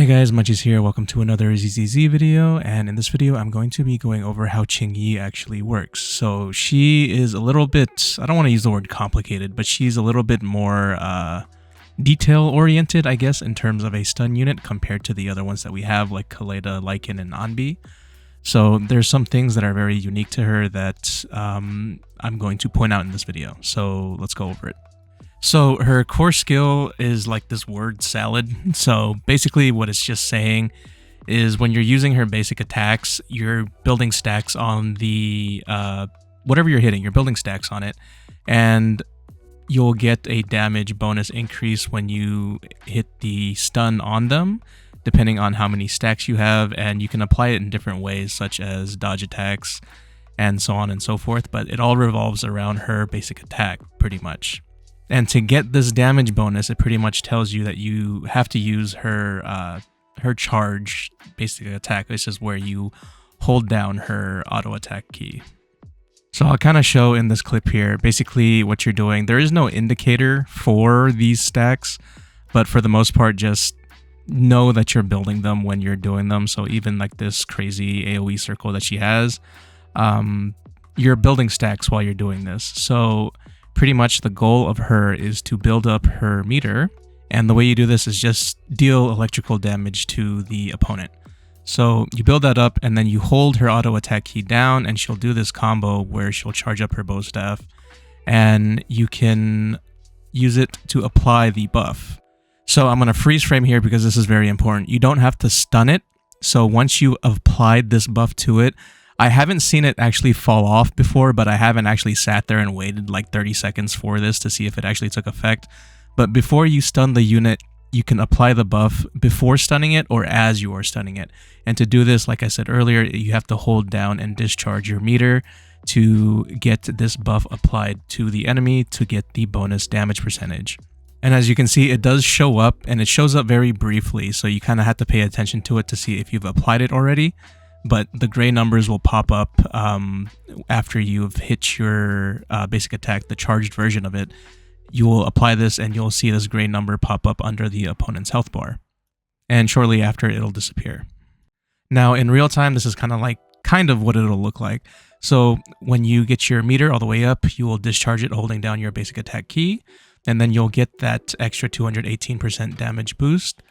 Hey guys, Muncheez here. Welcome to another ZZZ video, and in this video I'm going to be going over how Qingyi actually works. So she is a little bit, I don't want to use the word complicated, but she's a little bit more detail oriented, I guess, in terms of a stun unit compared to the other ones that we have like Kaleda, Lycan, and Anbi. So there's some things that are very unique to her that I'm going to point out in this video. So let's go over it. So her core skill is like this word salad. So basically what it's just saying is when you're using her basic attacks, you're building stacks on the, whatever you're hitting, you're building stacks on it. And you'll get a damage bonus increase when you hit the stun on them, depending on how many stacks you have. And you can apply it in different ways, such as dodge attacks and so on and so forth. But it all revolves around her basic attack pretty much. And to get this damage bonus, it pretty much tells you that you have to use her charge basic attack. This is where you hold down her auto attack key. So I'll kind of show in this clip here, basically what you're doing. There is no indicator for these stacks, but for the most part, just know that you're building them when you're doing them. So even like this crazy AoE circle that she has, you're building stacks while you're doing this. So pretty much the goal of her is to build up her meter, and the way you do this is just deal electrical damage to the opponent. So you build that up and then you hold her auto attack key down, and she'll do this combo where she'll charge up her bow staff, and you can use it to apply the buff. So I'm going to freeze frame here because this is very important. You don't have to stun it. So once you applied this buff to it, I haven't seen it actually fall off before, but I haven't actually sat there and waited like 30 seconds for this to see if it actually took effect. But before you stun the unit, you can apply the buff before stunning it or as you are stunning it. And to do this, like I said earlier, you have to hold down and discharge your meter to get this buff applied to the enemy to get the bonus damage percentage. And as you can see, it does show up, and it shows up very briefly, so you kind of have to pay attention to it to see if you've applied it already. But the gray numbers will pop up after you've hit your basic attack, the charged version of it. You will apply this and you'll see this gray number pop up under the opponent's health bar. And shortly after, it'll disappear. Now, in real time, this is kind of what it'll look like. So when you get your meter all the way up, you will discharge it holding down your basic attack key. And then you'll get that extra 218% damage boost.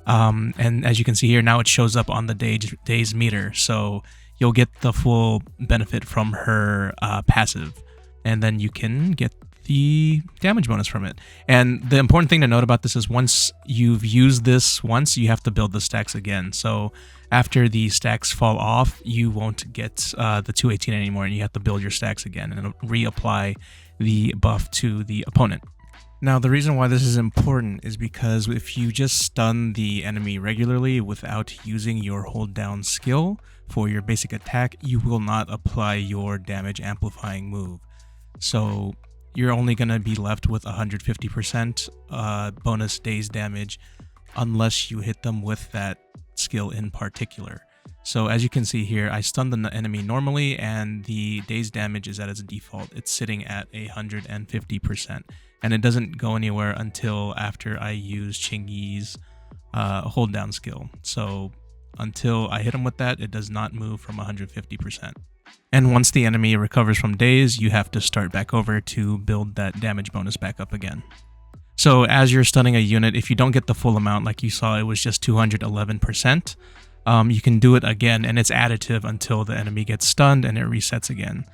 And as you can see here, now it shows up on the day's meter, so you'll get the full benefit from her passive, and then you can get the damage bonus from it. And the important thing to note about this is once you've used this once, you have to build the stacks again. So after the stacks fall off, you won't get the 218 anymore, and you have to build your stacks again, and it'll reapply the buff to the opponent. Now, the reason why this is important is because if you just stun the enemy regularly without using your hold down skill for your basic attack, you will not apply your damage amplifying move. So you're only going to be left with 150% bonus days damage unless you hit them with that skill in particular. So as you can see here, I stunned the enemy normally, and the days damage is at its default. It's sitting at 150%. And it doesn't go anywhere until after I use Qingyi's hold down skill. So until I hit him with that, it does not move from 150%. And once the enemy recovers from days, you have to start back over to build that damage bonus back up again. So as you're stunning a unit, if you don't get the full amount, like you saw, it was just 211%, you can do it again, and it's additive until the enemy gets stunned and it resets again.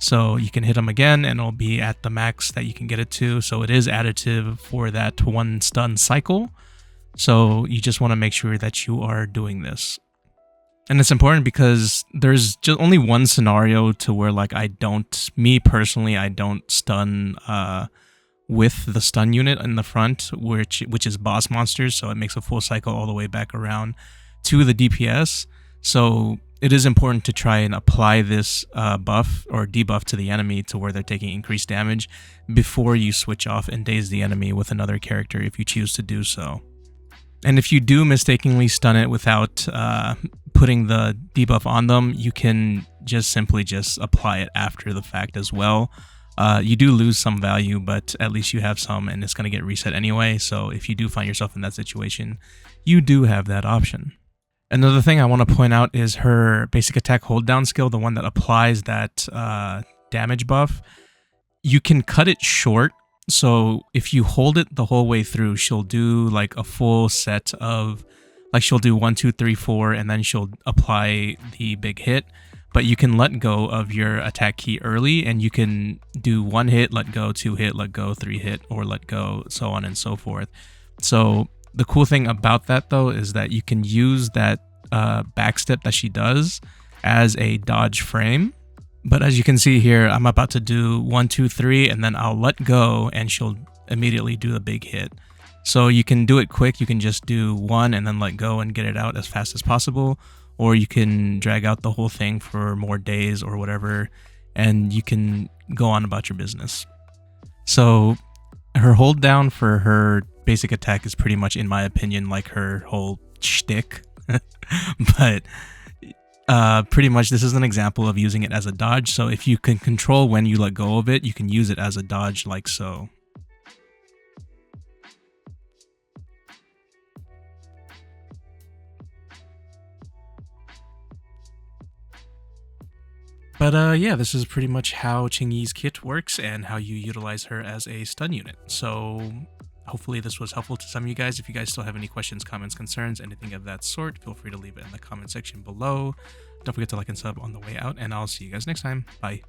So you can hit them again and it'll be at the max that you can get it to. So it is additive for that one stun cycle. So you just want to make sure that you are doing this. And it's important because there's just only one scenario to where like me personally, I don't stun with the stun unit in the front, which is boss monsters. So it makes a full cycle all the way back around to the DPS. So it is important to try and apply this buff or debuff to the enemy to where they're taking increased damage before you switch off and daze the enemy with another character if you choose to do so. And if you do mistakenly stun it without putting the debuff on them, you can just simply apply it after the fact as well. you do lose some value, but at least you have some, and it's going to get reset anyway. So if you do find yourself in that situation, you do have that option. Another thing I want to point out is her basic attack hold down skill, the one that applies that damage buff. You can cut it short. So if you hold it the whole way through, she'll do like a full set of, like she'll do 1, 2, 3, 4, and then she'll apply the big hit. But you can let go of your attack key early, and you can do 1 hit, let go, 2 hit, let go, 3 hit, or let go, so on and so forth. So the cool thing about that though is that you can use that backstep that she does as a dodge frame. But as you can see here, I'm about to do 1, 2, 3, and then I'll let go, and she'll immediately do the big hit. So you can do it quick. You can just do 1 and then let go and get it out as fast as possible. Or you can drag out the whole thing for more days or whatever, and you can go on about your business. So her hold down for her basic attack is pretty much, in my opinion, like her whole shtick. But pretty much this is an example of using it as a dodge. So if you can control when you let go of it, you can use it as a dodge like so. But yeah, this is pretty much how Qingyi's kit works and how you utilize her as a stun unit. So hopefully this was helpful to some of you guys. If you guys still have any questions, comments, concerns, anything of that sort, feel free to leave it in the comment section below. Don't forget to like and sub on the way out, and I'll see you guys next time. Bye.